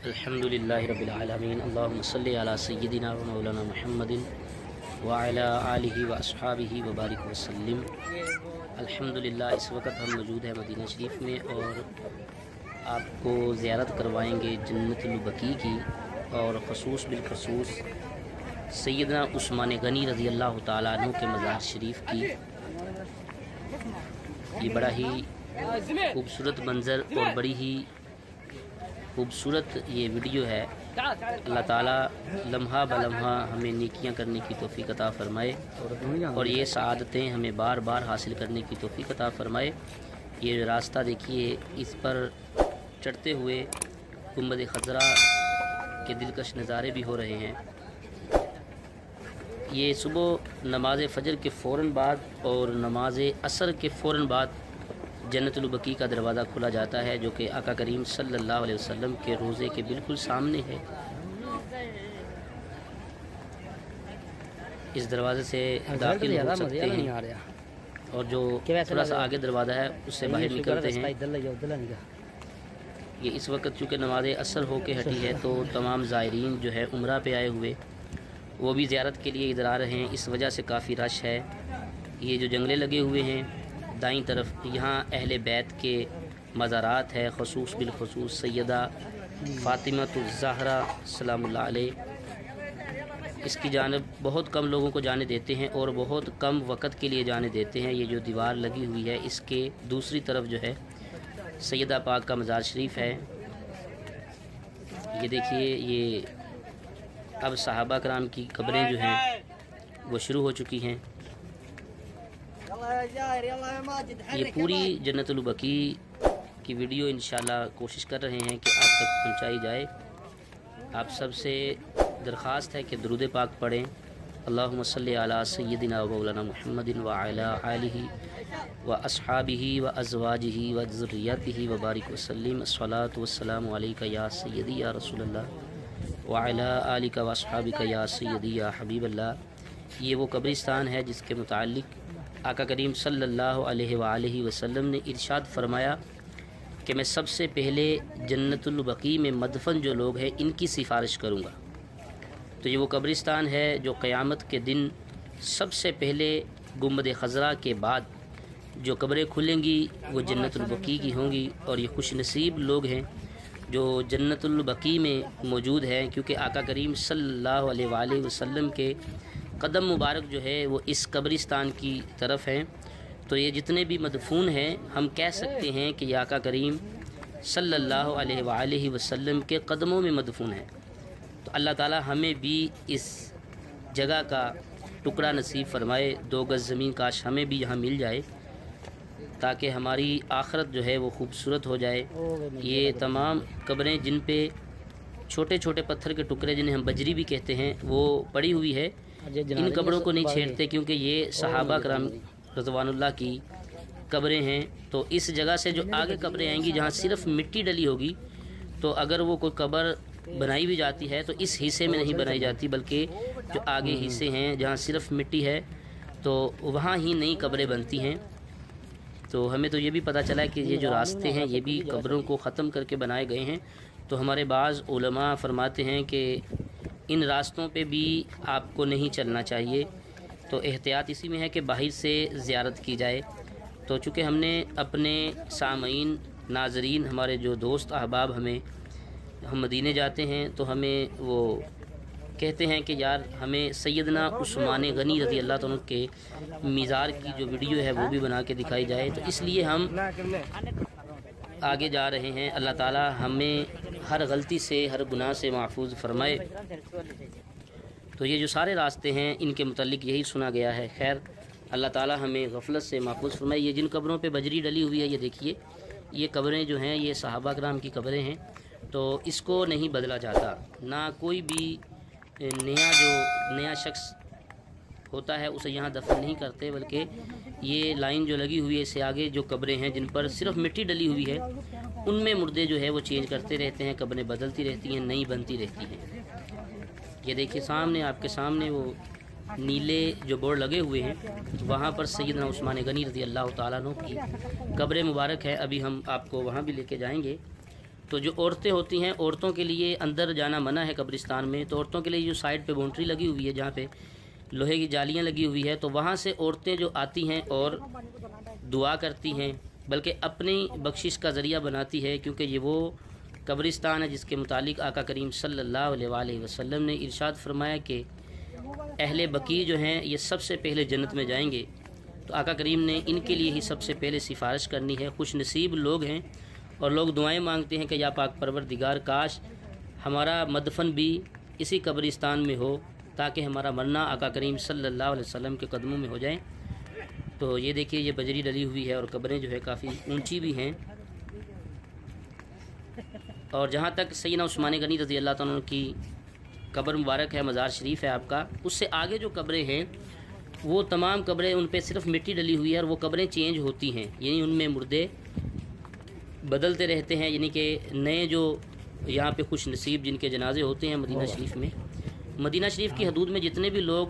الحمدللہ رب العالمین اللہم صلی علی سیدنا و مولانا محمد وعلی آلہ و اصحابہ وبارک وسلم۔ الحمدللہ اس وقت ہم موجود ہیں مدینہ شریف میں اور آپ کو زیارت کروائیں گے جنت البقیع کی، اور خصوص بالخصوص سیدنا عثمان غنی رضی اللہ تعالیٰ عنہ کے مزار شریف کی۔ یہ بڑا ہی خوبصورت منظر اور بڑی ہی خوبصورت یہ ویڈیو ہے۔ اللہ تعالیٰ لمحہ بلمحہ ہمیں نیکیاں کرنے کی توفیق عطا فرمائے اور یہ سعادتیں ہمیں بار بار حاصل کرنے کی توفیق عطا فرمائے۔ یہ راستہ دیکھیے، اس پر چڑھتے ہوئے گنبد خضرا کے دلکش نظارے بھی ہو رہے ہیں۔ یہ صبح نماز فجر کے فوراً بعد اور نماز عصر کے فوراً بعد جنت البقیع کا دروازہ کھلا جاتا ہے، جو کہ آقا کریم صلی اللہ علیہ وسلم کے روضے کے بالکل سامنے ہے۔ اس دروازے سے داخل ہو سکتے ہیں اور جو تھوڑا سا آگے دروازہ ہے اس سے باہر نکلتے ہیں۔ یہ اس وقت چونکہ نماز عصر ہو کے ہٹی ہے تو تمام زائرین جو ہے عمرہ پہ آئے ہوئے وہ بھی زیارت کے لیے ادھر آ رہے ہیں، اس وجہ سے کافی رش ہے۔ یہ جو جنگلے لگے ہوئے ہیں دائیں طرف، یہاں اہل بیت کے مزارات ہے، خصوص بالخصوص سیدہ فاطمہ الزہرا سلام اللہ علیہ۔ اس کی جانب بہت کم لوگوں کو جانے دیتے ہیں اور بہت کم وقت کے لیے جانے دیتے ہیں۔ یہ جو دیوار لگی ہوئی ہے اس کے دوسری طرف جو ہے سیدہ پاک کا مزار شریف ہے۔ یہ دیکھیے، یہ اب صحابہ کرام کی قبریں جو ہیں وہ شروع ہو چکی ہیں۔ یہ پوری جنت البقیع کی ویڈیو انشاءاللہ کوشش کر رہے ہیں کہ آپ تک پہنچائی جائے۔ آپ سب سے درخواست ہے کہ درود پاک پڑھیں۔ اللہم صلی علی سیدنا و مولانا محمد وعلی آلہ و اصحابہ و ازواجہ و ذریاتہ وبارک وسلم۔ الصلاۃ والسلام علیک یا سیدی یا رسول اللہ وعلی آلک و اصحابک یا سیدی یا حبیب اللہ۔ یہ وہ قبرستان ہے جس کے متعلق آقا کریم صلی اللہ علیہ وآلہ وسلم نے ارشاد فرمایا کہ میں سب سے پہلے جنت البقیع میں مدفن جو لوگ ہیں ان کی سفارش کروں گا۔ تو یہ وہ قبرستان ہے جو قیامت کے دن سب سے پہلے گنبد خضرا کے بعد جو قبریں کھلیں گی وہ جنت البقیع کی ہوں گی، اور یہ خوش نصیب لوگ ہیں جو جنت البقیع میں موجود ہیں، کیونکہ آقا کریم صلی اللہ علیہ وآلہ وسلم کے قدم مبارک جو ہے وہ اس قبرستان کی طرف ہیں۔ تو یہ جتنے بھی مدفون ہیں ہم کہہ سکتے ہیں کہ یہ آقا کریم صلی اللہ علیہ وآلہ وسلم کے قدموں میں مدفون ہیں۔ تو اللہ تعالی ہمیں بھی اس جگہ کا ٹکڑا نصیب فرمائے۔ 2 گز زمین کاش ہمیں بھی یہاں مل جائے تاکہ ہماری آخرت جو ہے وہ خوبصورت ہو جائے۔ یہ تمام قبریں جن پہ چھوٹے چھوٹے پتھر کے ٹکڑے جنہیں ہم بجری بھی کہتے ہیں وہ پڑی ہوئی ہے، ان قبروں کو نہیں چھیڑتے کیونکہ یہ صحابہ کرام رضوان اللہ کی قبریں ہیں۔ تو اس جگہ سے جو آگے قبریں آئیں گی جہاں صرف مٹی ڈلی ہوگی، تو اگر وہ کوئی قبر بنائی بھی جاتی ہے تو اس حصے میں نہیں بنائی جاتی، بلکہ جو آگے حصے ہیں جہاں صرف مٹی ہے تو وہاں ہی نئی قبریں بنتی ہیں۔ تو ہمیں تو یہ بھی پتہ چلا ہے کہ یہ جو راستے ہیں یہ بھی قبروں کو ختم کر کے بنائے گئے ہیں۔ تو ہمارے بعض علماء فرماتے ہیں کہ ان راستوں پہ بھی آپ کو نہیں چلنا چاہیے، تو احتیاط اسی میں ہے کہ باہر سے زیارت کی جائے۔ تو چونکہ ہم نے اپنے سامعین ناظرین ہمارے جو دوست احباب ہم مدینے جاتے ہیں تو ہمیں وہ کہتے ہیں کہ یار ہمیں سیدنا عثمان غنی رضی اللہ تعالیٰ کے مزار کی جو ویڈیو ہے وہ بھی بنا کے دکھائی جائے، تو اس لیے ہم آگے جا رہے ہیں۔ اللہ تعالی ہمیں ہر غلطی سے ہر گناہ سے محفوظ فرمائے۔ تو یہ جو سارے راستے ہیں ان کے متعلق یہی سنا گیا ہے۔ خیر، اللہ تعالی ہمیں غفلت سے محفوظ فرمائے۔ یہ جن قبروں پہ بجری ڈلی ہوئی ہے یہ دیکھیے، یہ قبریں جو ہیں یہ صحابہ کرام کی قبریں ہیں، تو اس کو نہیں بدلا جاتا۔ نہ کوئی بھی نیا شخص ہوتا ہے اسے یہاں دفن نہیں کرتے، بلکہ یہ لائن جو لگی ہوئی ہے اس سے آگے جو قبریں ہیں جن پر صرف مٹی ڈلی ہوئی ہے ان میں مردے جو ہے وہ چینج کرتے رہتے ہیں، قبریں بدلتی رہتی ہیں، نئی بنتی رہتی ہیں۔ یہ دیکھیے سامنے، آپ کے سامنے وہ نیلے جو بورڈ لگے ہوئے ہیں وہاں پر سیدنا عثمان غنی رضی اللہ تعالیٰ عنہ کی قبر مبارک ہے۔ ابھی ہم آپ کو وہاں بھی لے کے جائیں گے۔ تو جو عورتیں ہوتی ہیں عورتوں کے لیے اندر جانا منع ہے قبرستان میں، تو عورتوں کے لیے جو سائڈ پہ باؤنڈری لگی ہوئی ہے جہاں پہ لوہے کی جالیاں لگی ہوئی ہے، تو وہاں سے عورتیں جو آتی ہیں اور دعا کرتی ہیں، بلکہ اپنی بخشش کا ذریعہ بناتی ہے، کیونکہ یہ وہ قبرستان ہے جس کے متعلق آقا کریم صلی اللہ علیہ وآلہ وسلم نے ارشاد فرمایا کہ اہل بقیع جو ہیں یہ سب سے پہلے جنت میں جائیں گے، تو آقا کریم نے ان کے لیے ہی سب سے پہلے سفارش کرنی ہے۔ خوش نصیب لوگ ہیں اور لوگ دعائیں مانگتے ہیں کہ یا پاک پروردگار کاش ہمارا مدفن بھی اسی قبرستان میں ہو تاکہ ہمارا مرنا آقا کریم صلی اللہ علیہ وسلم کے قدموں میں ہو جائیں۔ تو یہ دیکھیے یہ بجری ڈلی ہوئی ہے اور قبریں جو ہے کافی اونچی بھی ہیں، اور جہاں تک سیدنا عثمان غنی رضی اللہ تعالیٰ عنہ کی قبر مبارک ہے، مزار شریف ہے آپ کا، اس سے آگے جو قبریں ہیں وہ تمام قبریں ان پہ صرف مٹی ڈلی ہوئی ہے، اور وہ قبریں چینج ہوتی ہیں، یعنی ان میں مردے بدلتے رہتے ہیں، یعنی کہ نئے جو یہاں پہ خوش نصیب جن کے جنازے ہوتے ہیں مدینہ شریف میں، مدینہ شریف کی حدود میں جتنے بھی لوگ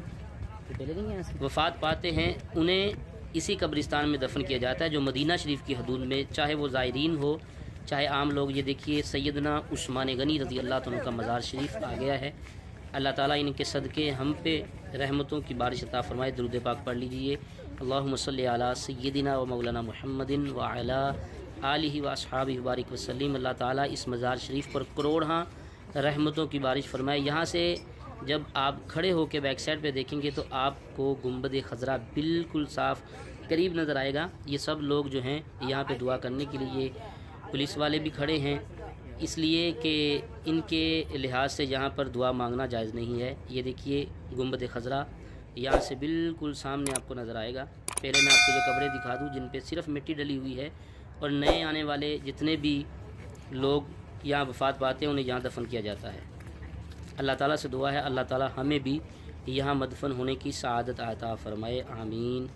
وفات پاتے ہیں انہیں اسی قبرستان میں دفن کیا جاتا ہے جو مدینہ شریف کی حدود میں، چاہے وہ زائرین ہو چاہے عام لوگ۔ یہ دیکھیے سیدنا عثمان غنی رضی اللہ عنہ کا مزار شریف آ گیا ہے۔ اللہ تعالیٰ ان کے صدقے ہم پہ رحمتوں کی بارش عطا فرمائے۔ درود پاک پڑھ لیجئے، اللہم صلی علی سیدنا و مولانا محمد وعلی آلہ و اصحابہ بارک وسلم۔ اللہ تعالیٰ اس مزار شریف پر کروڑاں رحمتوں کی بارش فرمائے۔ یہاں سے جب آپ کھڑے ہو کے بیک سائڈ پہ دیکھیں گے تو آپ کو گنبد خضرا بالکل صاف قریب نظر آئے گا۔ یہ سب لوگ جو ہیں یہاں پہ دعا کرنے کے لیے، پولیس والے بھی کھڑے ہیں، اس لیے کہ ان کے لحاظ سے یہاں پر دعا مانگنا جائز نہیں ہے۔ یہ دیکھیے گنبد خضرا یہاں سے بالکل سامنے آپ کو نظر آئے گا۔ پہلے میں آپ کو یہ قبریں دکھا دوں جن پہ صرف مٹی ڈلی ہوئی ہے، اور نئے آنے والے جتنے بھی لوگ یہاں وفات پاتے ہیں انہیں یہاں دفن کیا جاتا ہے۔ اللہ تعالیٰ سے دعا ہے اللہ تعالیٰ ہمیں بھی یہاں مدفن ہونے کی سعادت عطا فرمائے، آمین۔